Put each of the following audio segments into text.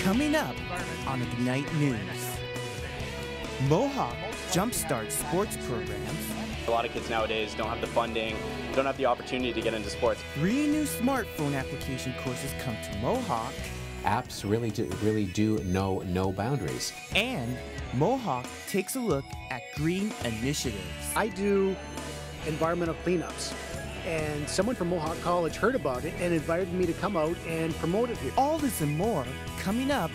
Coming up on Ignite News. Mohawk jumpstarts sports programs. A lot of kids nowadays don't have the funding, don't have the opportunity to get into sports. 3 new smartphone application courses come to Mohawk. Apps really do know no boundaries. And Mohawk takes a look at green initiatives. I do environmental cleanups, and someone from Mohawk College heard about it and invited me to come out and promote it here. All this and more coming up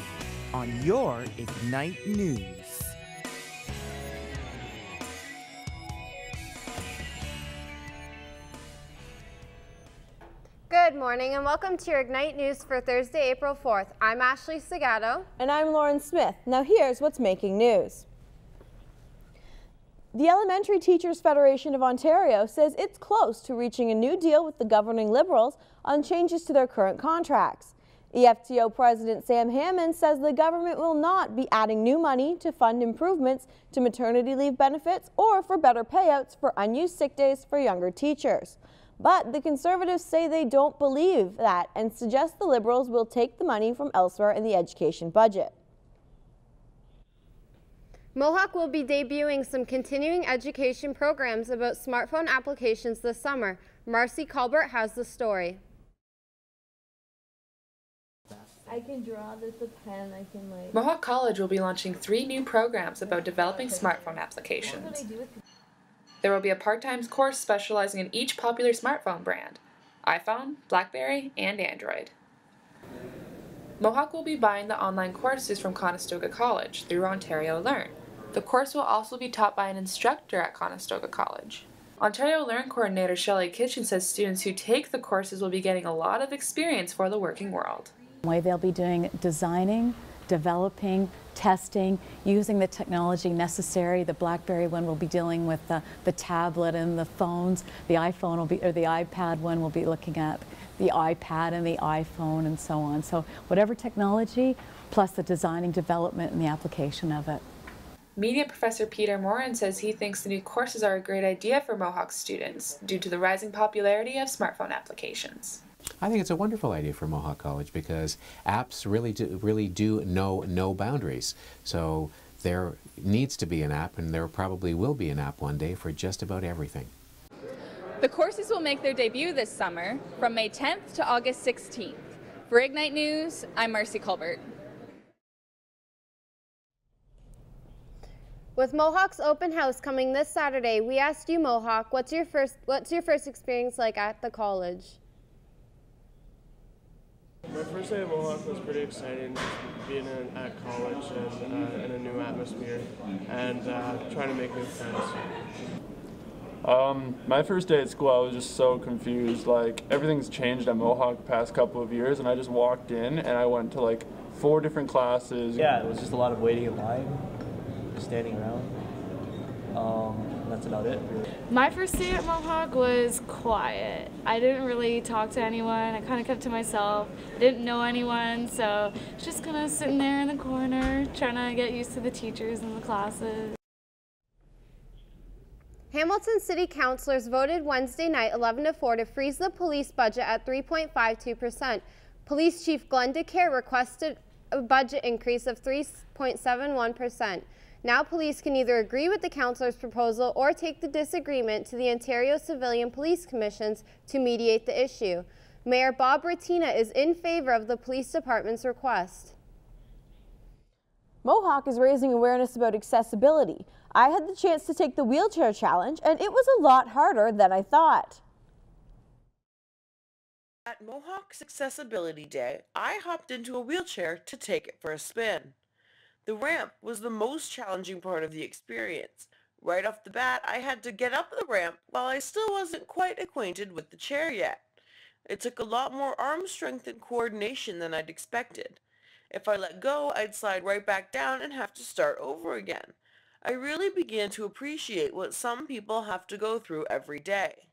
on your Ignite News. Good morning and welcome to your Ignite News for Thursday, April 4th. I'm Ashley Segato. And I'm Lauren Smith. Now here's what's making news. The Elementary Teachers Federation of Ontario says it's close to reaching a new deal with the governing Liberals on changes to their current contracts. EFTO President Sam Hammond says the government will not be adding new money to fund improvements to maternity leave benefits or for better payouts for unused sick days for younger teachers. But the Conservatives say they don't believe that and suggest the Liberals will take the money from elsewhere in the education budget. Mohawk will be debuting some continuing education programs about smartphone applications this summer. Marcy Colbert has the story. I can draw this with a pen. I can like... Mohawk College will be launching 3 new programs about developing smartphone applications. There will be a part-time course specializing in each popular smartphone brand: iPhone, BlackBerry, and Android. Mohawk will be buying the online courses from Conestoga College through Ontario Learn. The course will also be taught by an instructor at Conestoga College. Ontario Learn coordinator Shelley Kitchen says students who take the courses will be getting a lot of experience for the working world. They'll be doing designing, developing, testing, using the technology necessary. The BlackBerry one will be dealing with the tablet and the phones. The iPhone will be, or the iPad one will be looking at the iPad and the iPhone and so on. So whatever technology, plus the designing, development, and the application of it. Media professor Peter Morin says he thinks the new courses are a great idea for Mohawk students due to the rising popularity of smartphone applications. I think it's a wonderful idea for Mohawk College because apps really do know no boundaries. So there needs to be an app, and there probably will be an app one day for just about everything. The courses will make their debut this summer from May 10th to August 16th. For Ignite News, I'm Marcy Colbert. With Mohawk's open house coming this Saturday, we asked you, Mohawk, what's your first experience like at the college? My first day at Mohawk was pretty exciting, being at college and in a new atmosphere and trying to make new friends. My first day at school, I was just so confused. Like, everything's changed at Mohawk the past couple of years, and I just walked in and I went to like 4 different classes. Yeah, it was just a lot of waiting in line, standing around. That's about it, really. My first day at Mohawk was quiet. I didn't really talk to anyone. I kind of kept to myself. Didn't know anyone, so just kind of sitting there in the corner, trying to get used to the teachers and the classes. Hamilton City Councilors voted Wednesday night 11-4 to freeze the police budget at 3.52%. Police Chief Glenn DeCare requested a budget increase of 3.71%. Now police can either agree with the councillor's proposal or take the disagreement to the Ontario Civilian Police Commissions to mediate the issue. Mayor Bob Ratina is in favor of the police department's request. Mohawk is raising awareness about accessibility. I had the chance to take the wheelchair challenge, and it was a lot harder than I thought. At Mohawk's Accessibility Day, I hopped into a wheelchair to take it for a spin. The ramp was the most challenging part of the experience. Right off the bat, I had to get up the ramp while I still wasn't quite acquainted with the chair yet. It took a lot more arm strength and coordination than I'd expected. If I let go, I'd slide right back down and have to start over again. I really began to appreciate what some people have to go through every day.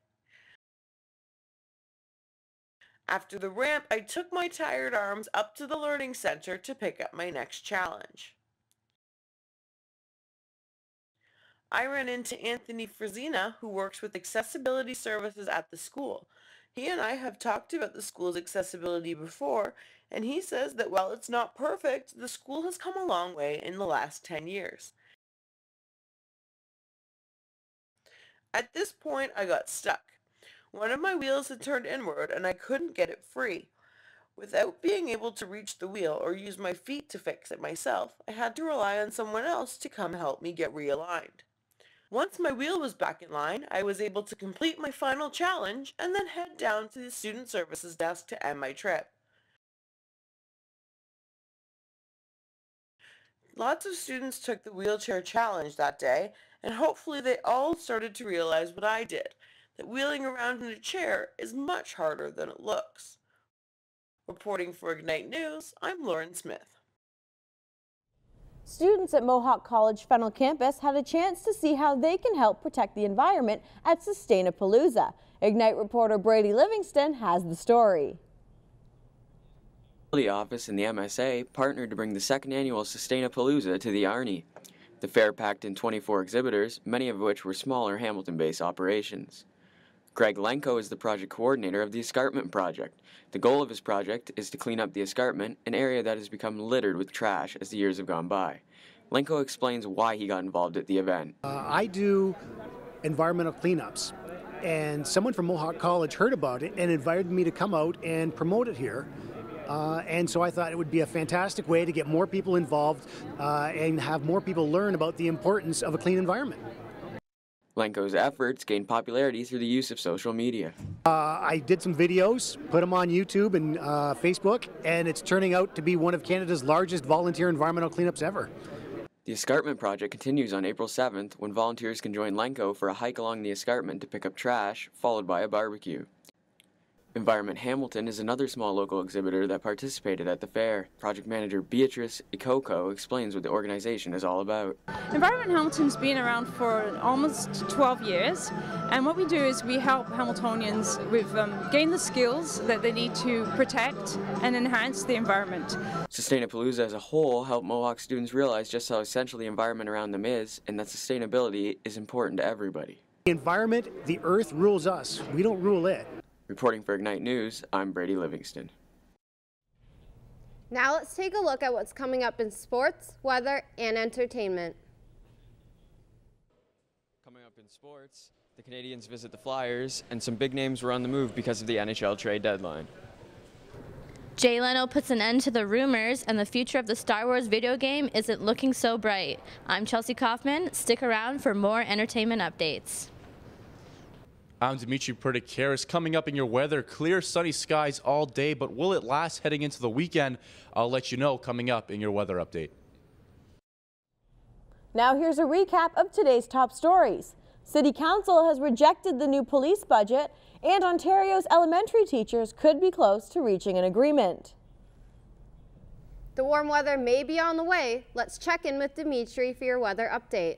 After the ramp, I took my tired arms up to the Learning Center to pick up my next challenge. I ran into Anthony Frazina, who works with accessibility services at the school. He and I have talked about the school's accessibility before, and he says that while it's not perfect, the school has come a long way in the last 10 years. At this point, I got stuck. One of my wheels had turned inward and I couldn't get it free. Without being able to reach the wheel or use my feet to fix it myself, I had to rely on someone else to come help me get realigned. Once my wheel was back in line, I was able to complete my final challenge and then head down to the student services desk to end my trip. Lots of students took the wheelchair challenge that day, and hopefully they all started to realize what I did, that wheeling around in a chair is much harder than it looks. Reporting for Ignite News, I'm Lauren Smith. Students at Mohawk College Fennel campus had a chance to see how they can help protect the environment at Sustainapalooza. Ignite reporter Brady Livingston has the story. The office and the MSA partnered to bring the second annual Sustainapalooza to the Arnie. The fair packed in 24 exhibitors, many of which were smaller Hamilton-based operations. Greg Lenko is the project coordinator of the Escarpment Project. The goal of his project is to clean up the escarpment, an area that has become littered with trash as the years have gone by. Lenko explains why he got involved at the event. I do environmental cleanups, and someone from Mohawk College heard about it and invited me to come out and promote it here. And so I thought it would be a fantastic way to get more people involved and have more people learn about the importance of a clean environment. Lenko's efforts gained popularity through the use of social media. I did some videos, put them on YouTube and Facebook, and it's turning out to be one of Canada's largest volunteer environmental cleanups ever. The Escarpment Project continues on April 7th when volunteers can join Lenko for a hike along the escarpment to pick up trash, followed by a barbecue. Environment Hamilton is another small local exhibitor that participated at the fair. Project manager Beatrice Ikoko explains what the organization is all about. Environment Hamilton's been around for almost 12 years, and what we do is we help Hamiltonians with gain the skills that they need to protect and enhance the environment. Sustainapalooza as a whole helped Mohawk students realize just how essential the environment around them is, and that sustainability is important to everybody. The environment, the earth rules us. We don't rule it. Reporting for Ignite News, I'm Brady Livingston. Now let's take a look at what's coming up in sports, weather, and entertainment. Coming up in sports, the Canadians visit the Flyers, and some big names were on the move because of the NHL trade deadline. Jay Leno puts an end to the rumors, and the future of the Star Wars video game isn't looking so bright. I'm Chelsea Kaufman. Stick around for more entertainment updates. I'm Dimitri Perdicaris. Coming up in your weather, clear sunny skies all day, but will it last heading into the weekend? I'll let you know coming up in your weather update. Now here's a recap of today's top stories. City Council has rejected the new police budget, and Ontario's elementary teachers could be close to reaching an agreement. The warm weather may be on the way. Let's check in with Dimitri for your weather update.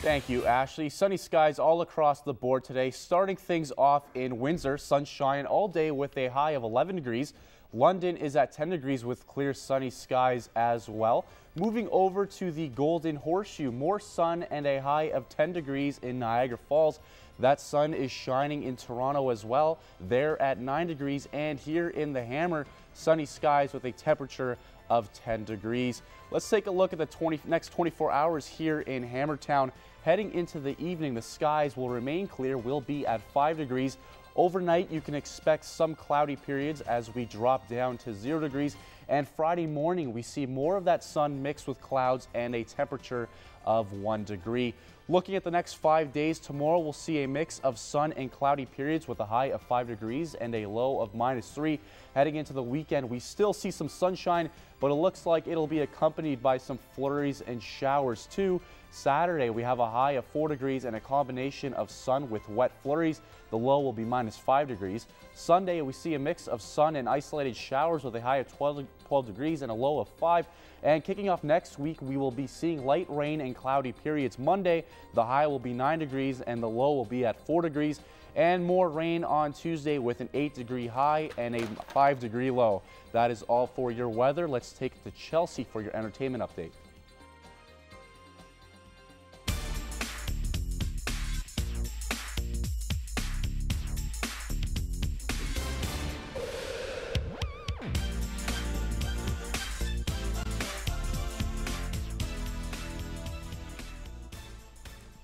Thank you, Ashley. Sunny skies all across the board today. Starting things off in Windsor, sunshine all day with a high of 11 degrees. London is at 10 degrees with clear sunny skies as well. Moving over to the Golden Horseshoe, more sun and a high of 10 degrees in Niagara Falls. That sun is shining in Toronto as well. They're at 9 degrees, and here in the Hammer, sunny skies with a temperature of 10 degrees. Let's take a look at the next 24 hours here in Hammertown. Heading into the evening, the skies will remain clear. We'll be at 5 degrees. Overnight, you can expect some cloudy periods as we drop down to 0 degrees. And Friday morning, we see more of that sun mixed with clouds and a temperature of 1 degree. Looking at the next 5 days, tomorrow we'll see a mix of sun and cloudy periods with a high of 5 degrees and a low of -3. Heading into the weekend, we still see some sunshine, but it looks like it'll be accompanied by some flurries and showers too. Saturday, we have a high of 4 degrees and a combination of sun with wet flurries. The low will be -5 degrees. Sunday, we see a mix of sun and isolated showers with a high of 12 degrees and a low of 5. And kicking off next week, we will be seeing light rain and cloudy periods. Monday, the high will be 9 degrees and the low will be at 4 degrees. and more rain on Tuesday with an 8-degree high and a 5-degree low. That is all for your weather. Let's take it to Chelsea for your entertainment update.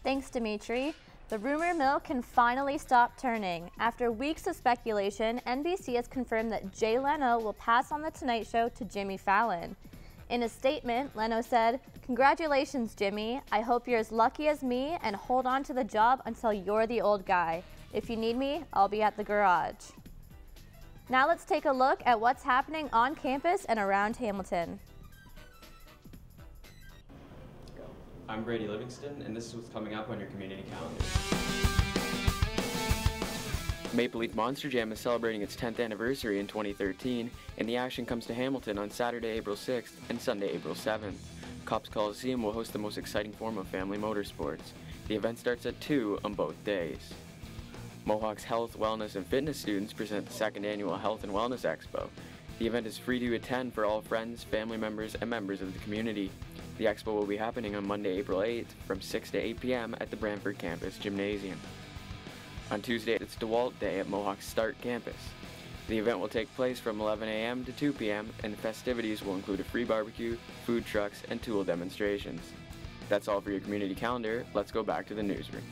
Thanks, Dimitri. The rumor mill can finally stop turning. After weeks of speculation, NBC has confirmed that Jay Leno will pass on The Tonight Show to Jimmy Fallon. In a statement, Leno said, "Congratulations, Jimmy. I hope you're as lucky as me and hold on to the job until you're the old guy. If you need me, I'll be at the garage." Now let's take a look at what's happening on campus and around Hamilton. I'm Brady Livingston, and this is what's coming up on your community calendar. Maple Leaf Monster Jam is celebrating its 10th anniversary in 2013, and the action comes to Hamilton on Saturday, April 6th and Sunday, April 7th. Cops Coliseum will host the most exciting form of family motorsports. The event starts at 2 on both days. Mohawk's Health, Wellness, and Fitness students present the 2nd Annual Health and Wellness Expo. The event is free to attend for all friends, family members, and members of the community. The expo will be happening on Monday, April 8th from 6 to 8 p.m. at the Brantford Campus Gymnasium. On Tuesday, it's DeWalt Day at Mohawk's Start Campus. The event will take place from 11 a.m. to 2 p.m. and the festivities will include a free barbecue, food trucks, and tool demonstrations. That's all for your community calendar. Let's go back to the newsroom.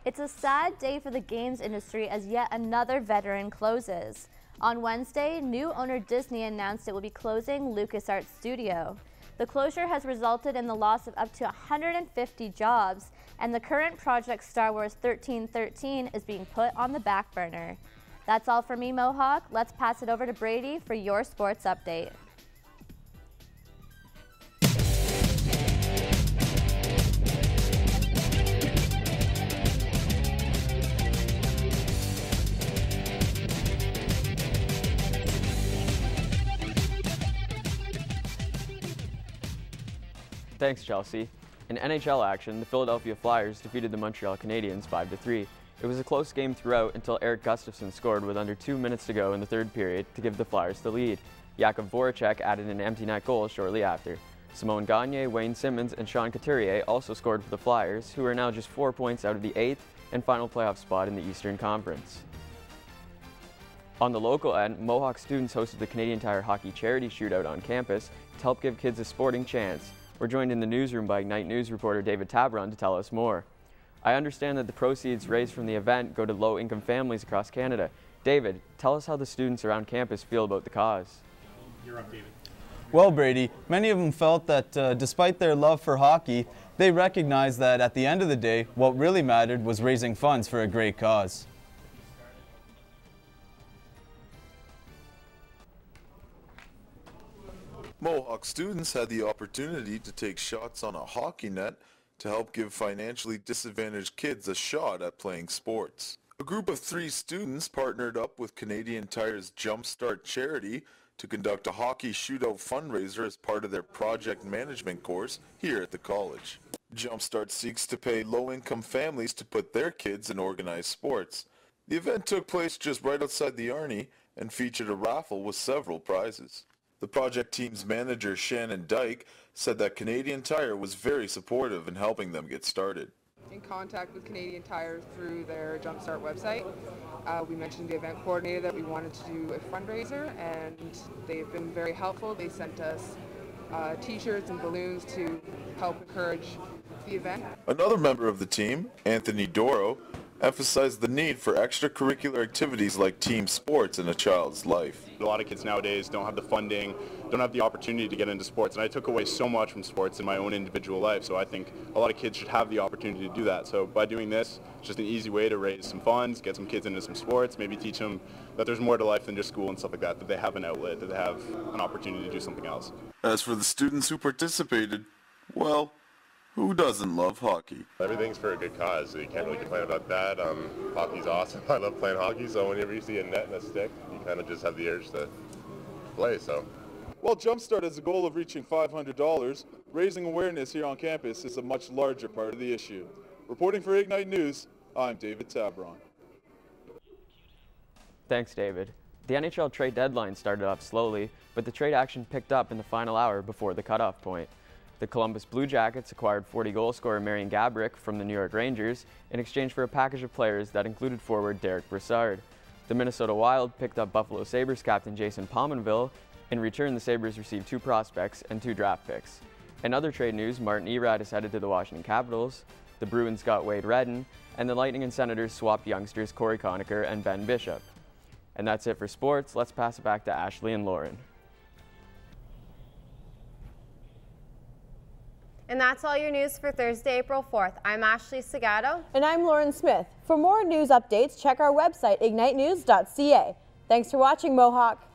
It's a sad day for the games industry as yet another veteran closes. On Wednesday, new owner Disney announced it will be closing LucasArts Studio. The closure has resulted in the loss of up to 150 jobs, and the current project Star Wars 1313 is being put on the back burner. That's all for me, Mohawk. Let's pass it over to Brady for your sports update. Thanks, Chelsea. In NHL action, the Philadelphia Flyers defeated the Montreal Canadiens 5-3. It was a close game throughout until Eric Gustafsson scored with under 2 minutes to go in the third period to give the Flyers the lead. Jakub Voracek added an empty net goal shortly after. Simon Gagne, Wayne Simmons, and Sean Couturier also scored for the Flyers, who are now just 4 points out of the 8th and final playoff spot in the Eastern Conference. On the local end, Mohawk students hosted the Canadian Tire Hockey Charity Shootout on campus to help give kids a sporting chance. We're joined in the newsroom by Ignite News reporter David Tabron to tell us more. I understand that the proceeds raised from the event go to low-income families across Canada. David, tell us how the students around campus feel about the cause. You're up, David. Well, Brady, many of them felt that despite their love for hockey, they recognized that at the end of the day, what really mattered was raising funds for a great cause. Mohawk students had the opportunity to take shots on a hockey net to help give financially disadvantaged kids a shot at playing sports. A group of 3 students partnered up with Canadian Tire's Jumpstart charity to conduct a hockey shootout fundraiser as part of their project management course here at the college. Jumpstart seeks to pay low-income families to put their kids in organized sports. The event took place just right outside the Arnie and featured a raffle with several prizes. The project team's manager, Shannon Dyke, said that Canadian Tire was very supportive in helping them get started. In contact with Canadian Tire through their Jumpstart website. We mentioned the event coordinator that we wanted to do a fundraiser, and they've been very helpful. They sent us t-shirts and balloons to help encourage the event. Another member of the team, Anthony Doro, emphasized the need for extracurricular activities like team sports in a child's life. A lot of kids nowadays don't have the funding, don't have the opportunity to get into sports, and I took away so much from sports in my own individual life, so I think a lot of kids should have the opportunity to do that. So by doing this, it's just an easy way to raise some funds, get some kids into some sports, maybe teach them that there's more to life than just school and stuff like that, that they have an outlet, that they have an opportunity to do something else. As for the students who participated, well, who doesn't love hockey? Everything's for a good cause, so you can't really complain about that. Hockey's awesome. I love playing hockey, so whenever you see a net and a stick, you kind of just have the urge to play, so. While Jumpstart has a goal of reaching $500, raising awareness here on campus is a much larger part of the issue. Reporting for Ignite News, I'm David Tabron. Thanks, David. The NHL trade deadline started off slowly, but the trade action picked up in the final hour before the cutoff point. The Columbus Blue Jackets acquired 40-goal scorer Marian Gaborik from the New York Rangers in exchange for a package of players that included forward Derek Brassard. The Minnesota Wild picked up Buffalo Sabres captain Jason Pominville. In return, the Sabres received 2 prospects and 2 draft picks. In other trade news, Martin Erat is headed to the Washington Capitals, the Bruins got Wade Redden, and the Lightning and Senators swapped youngsters Corey Conacher and Ben Bishop. And that's it for sports. Let's pass it back to Ashley and Lauren. And that's all your news for Thursday, April 4th. I'm Ashley Segato. And I'm Lauren Smith. For more news updates, check our website, ignitenews.ca. Thanks for watching, Mohawk.